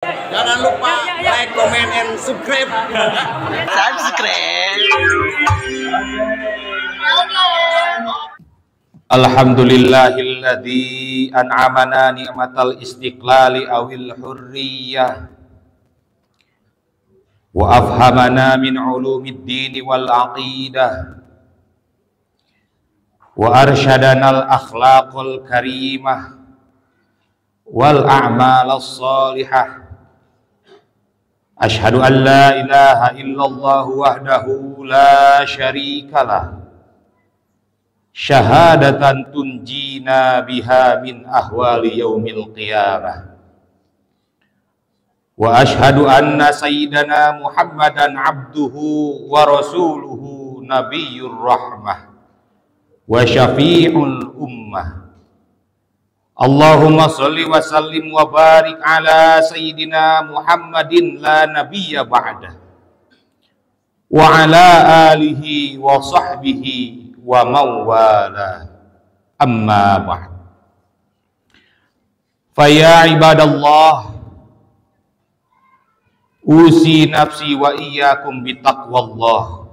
Jangan lupa like, comment, and subscribe. Alhamdulillahilladzi an'amana ni'matal istiqlali awil hurriyah wa afhamana min ulumiddin wal aqidah wa arsyadana al akhlaqul karimah wal a'malas salihah. Ashhadu an la ilaha illallah wahdahu la syarikalah syahadatan tunjina biha min ahwali yaumil qiyamah. Wa ashhadu anna sayyidana Muhammadan abduhu wa rasuluhu nabiyyur rahmah wa syafi'ul ummah. Allahumma sholli wa sallim wa barik ala sayyidina Muhammadin la nabiyya ba'dah wa ala alihi wa sahbihi wa mawala, amma ba'd. Faya ibadallah, usi nafsi wa iyyakum bitaqwallah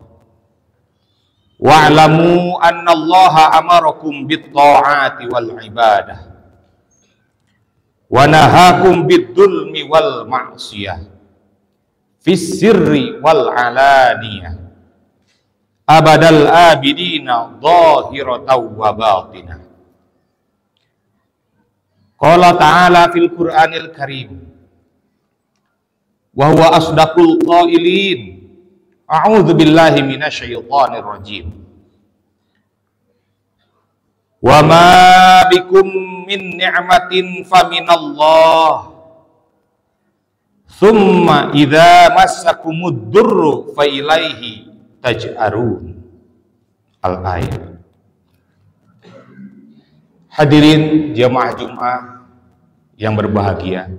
wa'lamu anna allaha amarakum bit-ta'ati wal ibadah wa nahakum bid-dhulmi wal ma'siyah fis sirri wal alaniyah abadal abidina zahiratan wa batinah. Qala ta'ala fil Qur'anil Karim wa huwa asdaqul qailin. A'udzu billahi minasyaitonir rajim. Wa ma bikum min ni'matin faminallah thumma idza massakumud durru fa ilaihi taj'arun. Al-ayat. Hadirin jamaah Jumat yang berbahagia,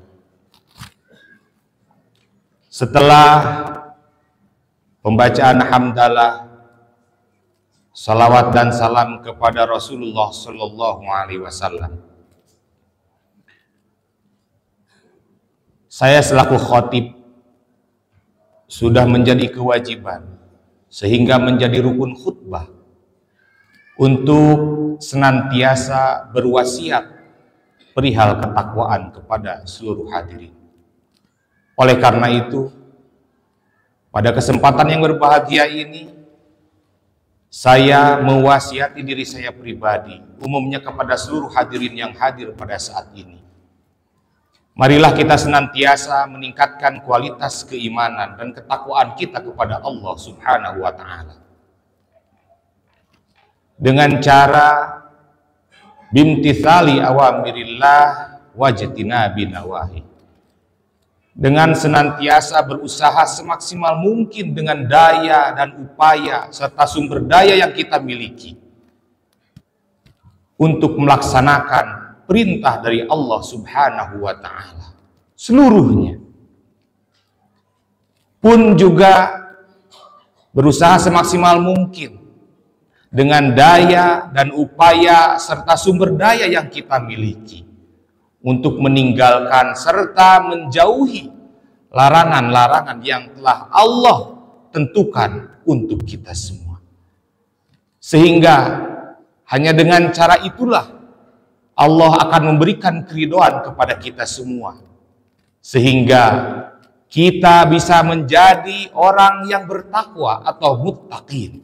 setelah pembacaan hamdalah, salawat dan salam kepada Rasulullah Sallallahu Alaihi Wasallam, saya selaku khatib sudah menjadi kewajiban sehingga menjadi rukun khutbah untuk senantiasa berwasiat perihal ketakwaan kepada seluruh hadirin. Oleh karena itu, pada kesempatan yang berbahagia ini, saya mewasiati diri saya pribadi, umumnya kepada seluruh hadirin yang hadir pada saat ini. Marilah kita senantiasa meningkatkan kualitas keimanan dan ketakwaan kita kepada Allah Subhanahu wa Ta'ala dengan cara bimtithali awamirillah wajtinabi nawahi, dengan senantiasa berusaha semaksimal mungkin dengan daya dan upaya serta sumber daya yang kita miliki untuk melaksanakan perintah dari Allah Subhanahu wa Ta'ala seluruhnya, pun juga berusaha semaksimal mungkin dengan daya dan upaya serta sumber daya yang kita miliki untuk meninggalkan serta menjauhi larangan-larangan yang telah Allah tentukan untuk kita semua. Sehingga hanya dengan cara itulah Allah akan memberikan keridhaan kepada kita semua, sehingga kita bisa menjadi orang yang bertakwa atau muttaqin.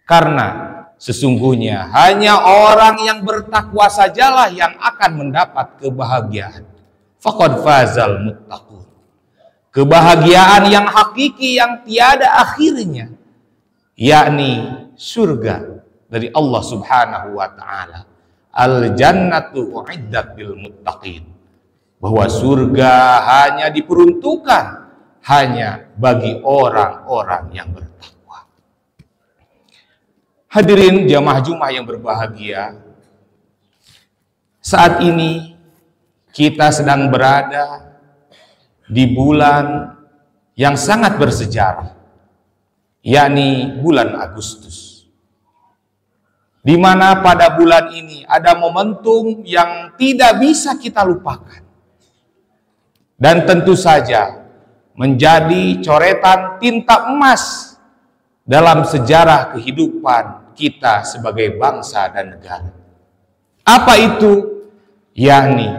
Karena sesungguhnya hanya orang yang bertakwa sajalah yang akan mendapat kebahagiaan. Faqad fazal muttaqun. Kebahagiaan yang hakiki yang tiada akhirnya, yakni surga dari Allah Subhanahu wa Ta'ala. Al-jannatu uiddat lil muttaqin. Bahwa surga hanya diperuntukkan hanya bagi orang-orang yang bertakwa. Hadirin jamaah Jumat yang berbahagia, saat ini kita sedang berada di bulan yang sangat bersejarah, yakni bulan Agustus, di mana pada bulan ini ada momentum yang tidak bisa kita lupakan, dan tentu saja menjadi coretan tinta emas dalam sejarah kehidupan kita sebagai bangsa dan negara. Apa itu? Yakni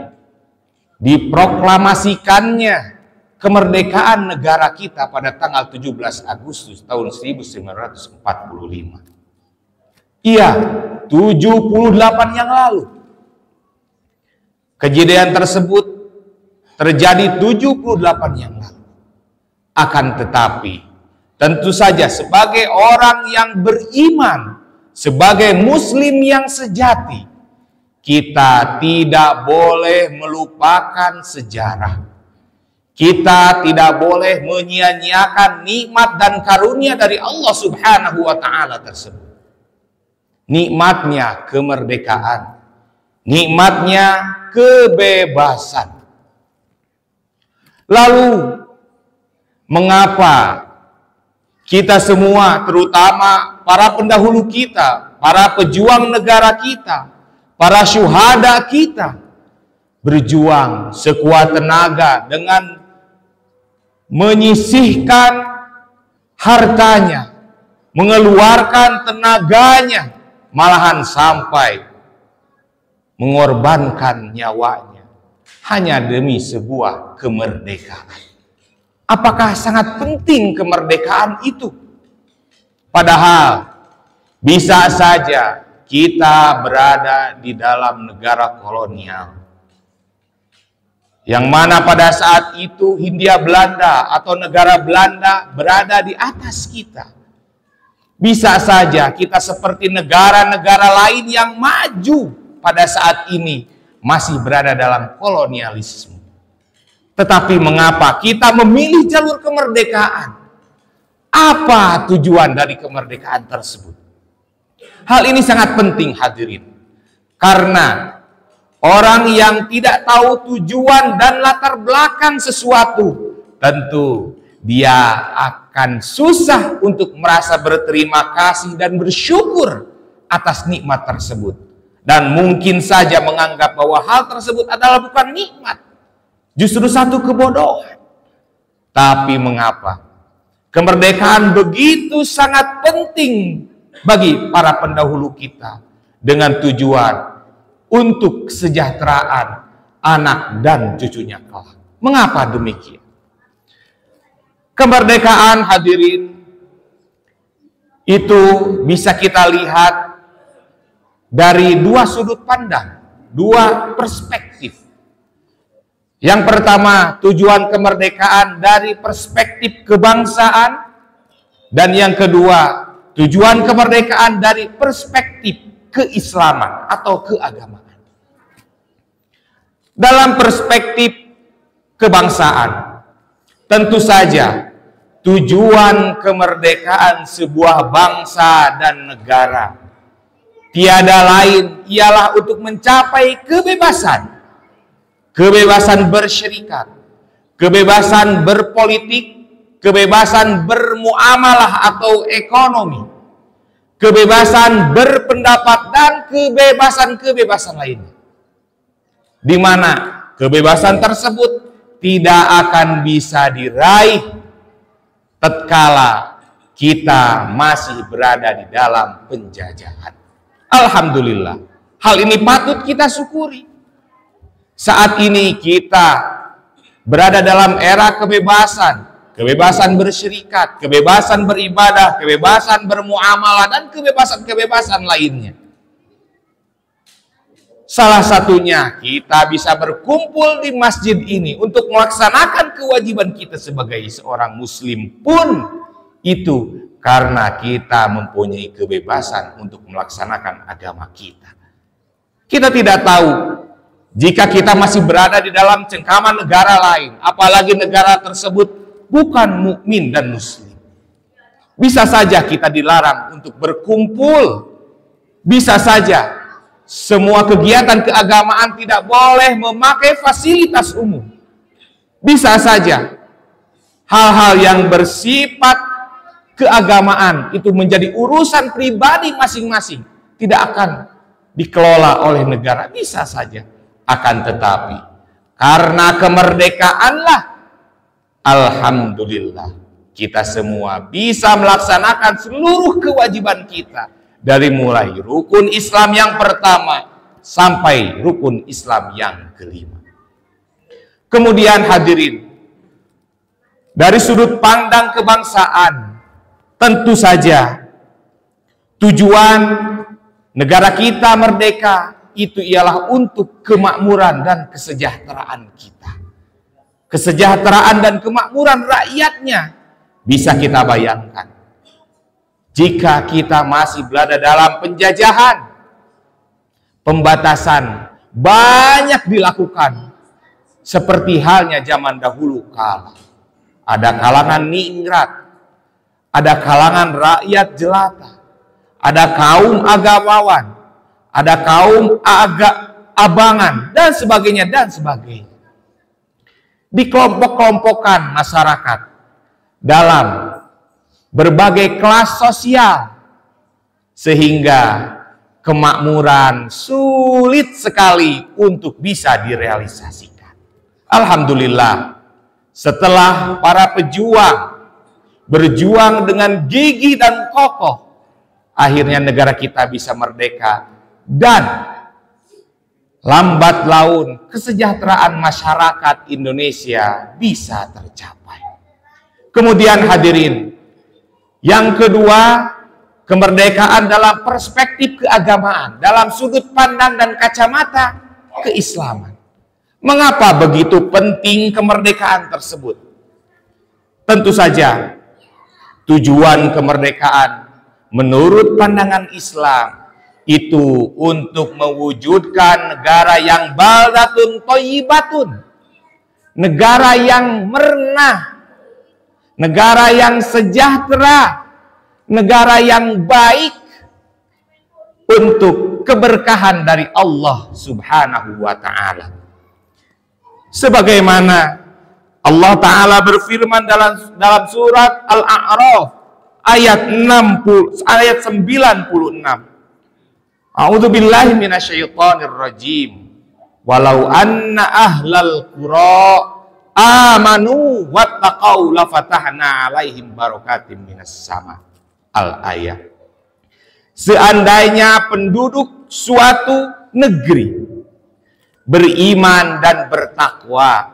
diproklamasikannya kemerdekaan negara kita pada tanggal 17 Agustus tahun 1945. Iya, 78 yang lalu. Kejadian tersebut terjadi 78 yang lalu. Akan tetapi, tentu saja sebagai orang yang beriman, sebagai muslim yang sejati, kita tidak boleh melupakan sejarah. Kita tidak boleh menyia-nyiakan nikmat dan karunia dari Allah Subhanahu wa Ta'ala tersebut. Nikmatnya kemerdekaan, nikmatnya kebebasan. Lalu, mengapa kita semua, terutama para pendahulu kita, para pejuang negara kita, para syuhada kita, berjuang sekuat tenaga dengan menyisihkan hartanya, mengeluarkan tenaganya, malahan sampai mengorbankan nyawanya hanya demi sebuah kemerdekaan. Apakah sangat penting kemerdekaan itu? Padahal bisa saja kita berada di dalam negara kolonial, yang mana pada saat itu Hindia Belanda atau negara Belanda berada di atas kita. Bisa saja kita seperti negara-negara lain yang maju pada saat ini masih berada dalam kolonialisme. Tetapi mengapa kita memilih jalur kemerdekaan? Apa tujuan dari kemerdekaan tersebut? Hal ini sangat penting, hadirin. Karena orang yang tidak tahu tujuan dan latar belakang sesuatu, tentu dia akan susah untuk merasa berterima kasih dan bersyukur atas nikmat tersebut. Dan mungkin saja menganggap bahwa hal tersebut adalah bukan nikmat, justru satu kebodohan. Tapi mengapa kemerdekaan begitu sangat penting bagi para pendahulu kita, dengan tujuan untuk kesejahteraan anak dan cucunya kelak. Mengapa demikian? Kemerdekaan, hadirin, itu bisa kita lihat dari dua sudut pandang, dua perspektif. Yang pertama, tujuan kemerdekaan dari perspektif kebangsaan, dan yang kedua, tujuan kemerdekaan dari perspektif keislaman atau keagamaan. Dalam perspektif kebangsaan, tentu saja tujuan kemerdekaan sebuah bangsa dan negara tiada lain ialah untuk mencapai kebebasan. Kebebasan bersyarikat, kebebasan berpolitik, kebebasan bermuamalah atau ekonomi, kebebasan berpendapat, dan kebebasan-kebebasan lainnya. Di mana kebebasan tersebut tidak akan bisa diraih tatkala kita masih berada di dalam penjajahan. Alhamdulillah, hal ini patut kita syukuri. Saat ini kita berada dalam era kebebasan, kebebasan bersyarikat, kebebasan beribadah, kebebasan bermuamalah, dan kebebasan-kebebasan lainnya. Salah satunya kita bisa berkumpul di masjid ini untuk melaksanakan kewajiban kita sebagai seorang muslim pun itu karena kita mempunyai kebebasan untuk melaksanakan agama kita. Kita tidak tahu jika kita masih berada di dalam cengkaman negara lain, apalagi negara tersebut bukan mukmin dan muslim. Bisa saja kita dilarang untuk berkumpul. Bisa saja semua kegiatan keagamaan tidak boleh memakai fasilitas umum. Bisa saja hal-hal yang bersifat keagamaan itu menjadi urusan pribadi masing-masing, tidak akan dikelola oleh negara. Bisa saja. Akan tetapi Karena kemerdekaanlah, alhamdulillah, kita semua bisa melaksanakan seluruh kewajiban kita. Dari mulai rukun Islam yang pertama sampai rukun Islam yang kelima. Kemudian hadirin, dari sudut pandang kebangsaan, tentu saja tujuan negara kita merdeka itu ialah untuk kemakmuran dan kesejahteraan kita. Kesejahteraan dan kemakmuran rakyatnya bisa kita bayangkan. Jika kita masih berada dalam penjajahan, pembatasan banyak dilakukan. Seperti halnya zaman dahulu kala. Ada kalangan ningrat, ada kalangan rakyat jelata, ada kaum agamawan, ada kaum abangan, dan sebagainya, dan sebagainya. Dikelompok-kelompokkan masyarakat dalam berbagai kelas sosial, sehingga kemakmuran sulit sekali untuk bisa direalisasikan. Alhamdulillah, setelah para pejuang berjuang dengan gigih dan kokoh, akhirnya negara kita bisa merdeka dan lambat laun kesejahteraan masyarakat Indonesia bisa tercapai. Kemudian hadirin, yang kedua, kemerdekaan dalam perspektif keagamaan, dalam sudut pandang dan kacamata keislaman. Mengapa begitu penting kemerdekaan tersebut? Tentu saja tujuan kemerdekaan menurut pandangan Islam itu untuk mewujudkan negara yang baldatun thayyibatun, negara yang mernah, negara yang sejahtera, negara yang baik untuk keberkahan dari Allah Subhanahu wa ta'ala. Sebagaimana Allah Ta'ala berfirman dalam surat Al-A'raf ayat 96. A'udzu billahi minasyaitonir rajim. Walau anna ahlal qura amanu wattaqau lafatahna 'alaihim barakatim minas sama. Al-ayat. Seandainya penduduk suatu negeri beriman dan bertakwa,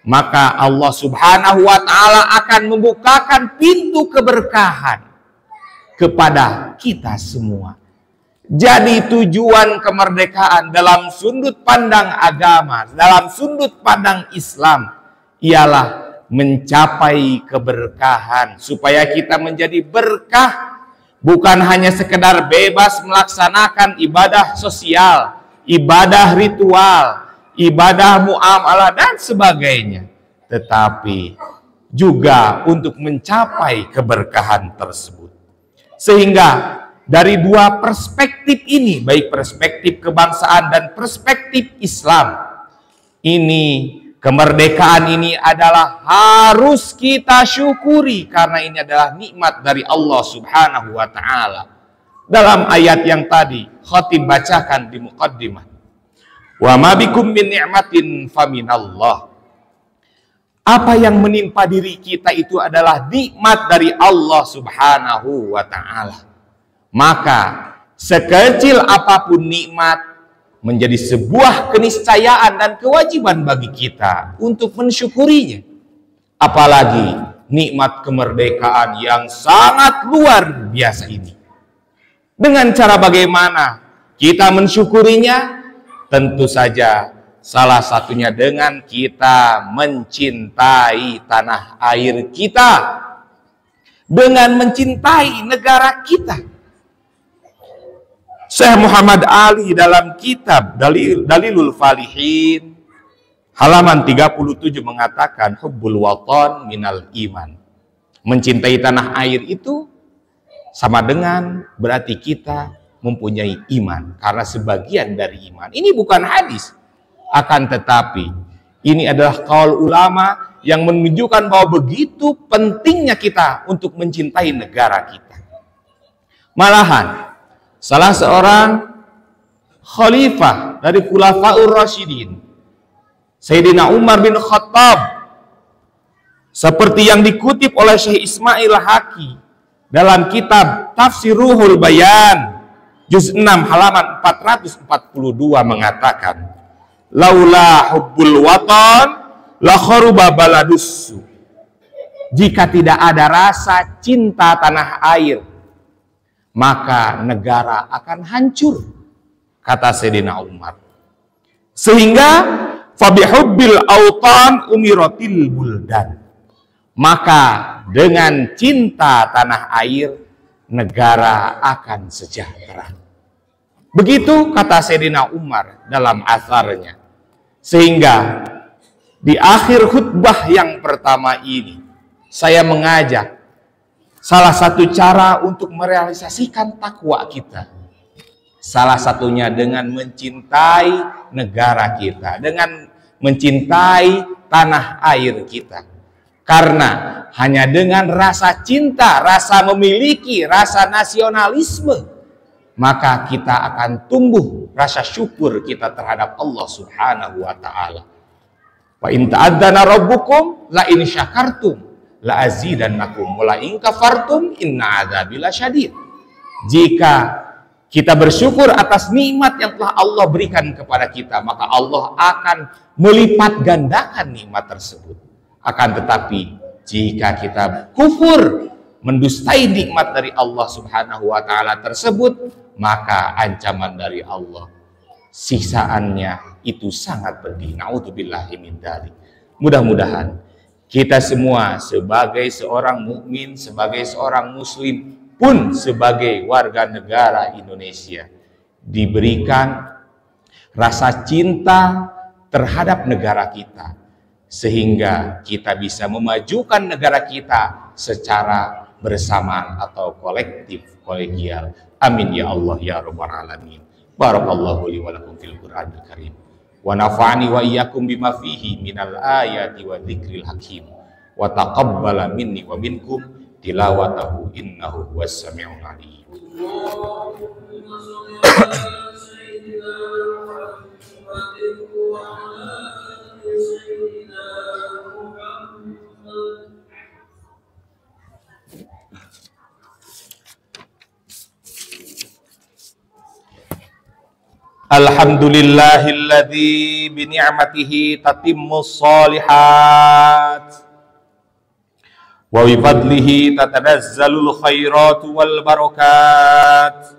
maka Allah Subhanahu wa ta'ala akan membukakan pintu keberkahan kepada kita semua. Jadi tujuan kemerdekaan dalam sudut pandang agama, dalam sudut pandang Islam, ialah mencapai keberkahan supaya kita menjadi berkah, bukan hanya sekedar bebas melaksanakan ibadah sosial, ibadah ritual, ibadah muamalah dan sebagainya, tetapi juga untuk mencapai keberkahan tersebut. Sehingga dari dua perspektif ini, baik perspektif kebangsaan dan perspektif Islam, ini kemerdekaan ini adalah harus kita syukuri karena ini adalah nikmat dari Allah Subhanahu wa ta'ala. Dalam ayat yang tadi khatib bacakan di muqaddimah, wa ma bikum min ni'matin faminallah. Apa yang menimpa diri kita itu adalah nikmat dari Allah Subhanahu wa ta'ala. Maka sekecil apapun nikmat menjadi sebuah keniscayaan dan kewajiban bagi kita untuk mensyukurinya. Apalagi nikmat kemerdekaan yang sangat luar biasa ini. Dengan cara bagaimana kita mensyukurinya? Tentu saja salah satunya dengan kita mencintai tanah air kita, dengan mencintai negara kita. Syekh Muhammad Ali dalam kitab Dalilul Falihin halaman 37 mengatakan hubbul watan minal iman. Mencintai tanah air itu sama dengan berarti kita mempunyai iman, karena sebagian dari iman. Ini bukan hadis, akan tetapi ini adalah qaul ulama yang menunjukkan bahwa begitu pentingnya kita untuk mencintai negara kita. Malahan salah seorang khalifah dari Khulafaur Rasyidin Sayyidina Umar bin Khattab, seperti yang dikutip oleh Syekh Ismail Haqi dalam kitab Tafsir Ruhul Bayan juz 6 halaman 442 mengatakan, laula hubbul watan la kharuba baladus. Jika tidak ada rasa cinta tanah air, maka negara akan hancur, kata Sayyidina Umar. Sehingga fabihubbil autan umiratil buldan. Maka dengan cinta tanah air, negara akan sejahtera. Begitu kata Sayyidina Umar dalam atharnya. Sehingga di akhir khutbah yang pertama ini, saya mengajak salah satu cara untuk merealisasikan takwa kita. Salah satunya dengan mencintai negara kita, dengan mencintai tanah air kita. Karena hanya dengan rasa cinta, rasa memiliki, rasa nasionalisme, maka kita akan tumbuh rasa syukur kita terhadap Allah Subhanahu wa ta'ala. Wa in ta'adzana rabbukum la in syakartum la azidannakum wa la in kafartum inna adzabi lasyadid. Jika kita bersyukur atas nikmat yang telah Allah berikan kepada kita, maka Allah akan melipat gandakan nikmat tersebut. Akan tetapi jika kita kufur, mendustai nikmat dari Allah Subhanahu wa ta'ala tersebut, maka ancaman dari Allah, siksaannya itu sangat pedih. Na'udzubillahi min dzalik. Mudah-mudahan kita semua sebagai seorang mukmin, sebagai seorang muslim, pun sebagai warga negara Indonesia, diberikan rasa cinta terhadap negara kita, sehingga kita bisa memajukan negara kita secara bersamaan atau kolektif, kolegial. Amin ya Allah ya rabbal alamin. Barakallahu li wa lakum fil Qur'anil Karim. Wa nafa'ani wa iyyakum bima fihi minal ayati wa dzikril hakim. Wa taqabbala minni wa minkum tilawatahu innahu huwas samiul alim. Alhamdulillahilladzi bi ni'matihi tatimmus shalihat wa bi fadlihi tatanazzalul khairatu wal barakat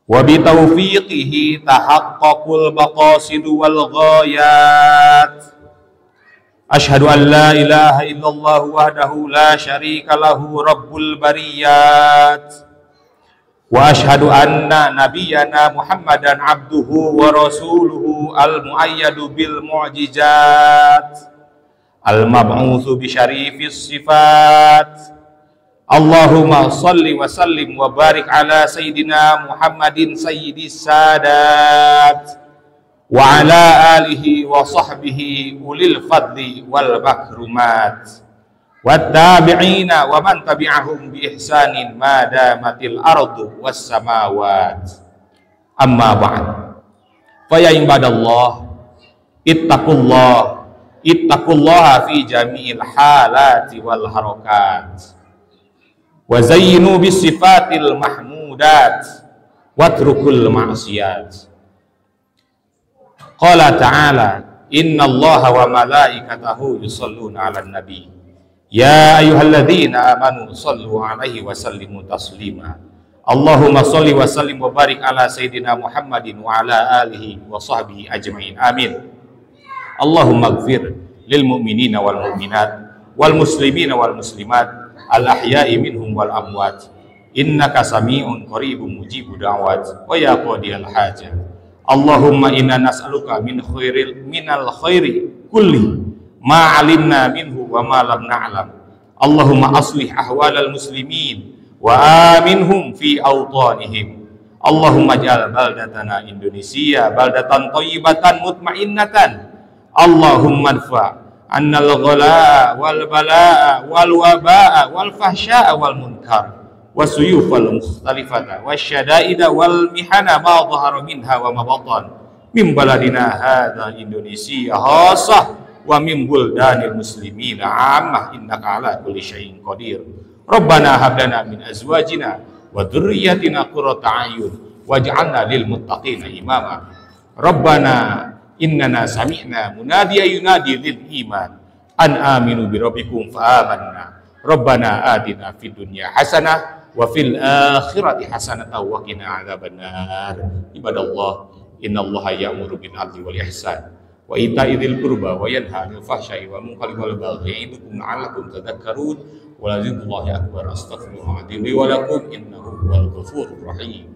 wa bi taufiqihi tahaqqaqul maqasidu wal ghayat. Asyhadu an la ilaha illallah wahdahu la syarika lahu rabbul bariyat. Wa ashhadu anna nabiyyana Muhammadan abduhu wa rasuluhu al-muayyadu bil mu'jizat al-mab'utsu bi syarifis sifat. Allahumma shalli wa sallim wa barik ala sayyidina Muhammadin sayyidis sadat wa ala alihi wa sahbihi ulil fadli wal makrumat wattabi'ina wa man tabi'ahum bi ihsanin ma damatil ardu was samawat. Amma ba'd. Fa ya ibadallah ittaqullaha fi jami'il halati wal harakat wa zayyinu bis sifatil mahmudat watrukul ma'siyat. Qala ta'ala innallaha wa malaikatahu yusholluna 'alan nabi. Ya ayyuhalladzina amanu shallu alaihi wa sallimu taslima. Allahumma shalli wa sallim wa barik ala sayyidina Muhammadin wa ala alihi wa sahbihi ajma'in. Amin. Allahumma ighfir lil mu'minina wal mu'minat wal muslimina wal muslimat al ahya'i minhum wal amwat. Innaka sami'un qaribun mujibu da'wat wa ya qadiyal hajat. Allahumma inna nas'aluka minal khairi kulli ma alimna minhu wa ma lam na'lam. Allahumma aslih ahwalal muslimin wa aminhum fi awtanihim. Allahumma ja'al baldatana Indonesia baldatan thayyibatan mutmainnatan. Allahumma adfa' annal ghala wal balaa wal wabaa wal fahsyaa wal munkar wasuyuf wal mukhtalifata wasyada'ida wal mihana ma dhahara minha wa ma batan min baladina hadza Indonesia khassah wa min buldanil muslimina ammah innaka ala kulli syai'in qadir. Rabbana hab lana min azwajina wa dzurriyyatina qurrata a'yun waj'alna lil muttaqina imama. Rabbana innana sami'na munadiyan yunadi lil iman an aminu bi rabbikum fa amanna. Rabbana atina fid dunya hasanah wa fil akhirati hasanah wa qina adzabannar. Ibadallah, innallaha ya'muru bil 'adli wal ihsan wa ita'i dzil qurba wa yanha 'anil fahsya'i wal munkari wal baghi ya'idukum la'allakum tadhakkarun. Wa la zikrullahi akbar. Astaghfirullahaladzim li wa lakum innahu huwal ghafurur rahim.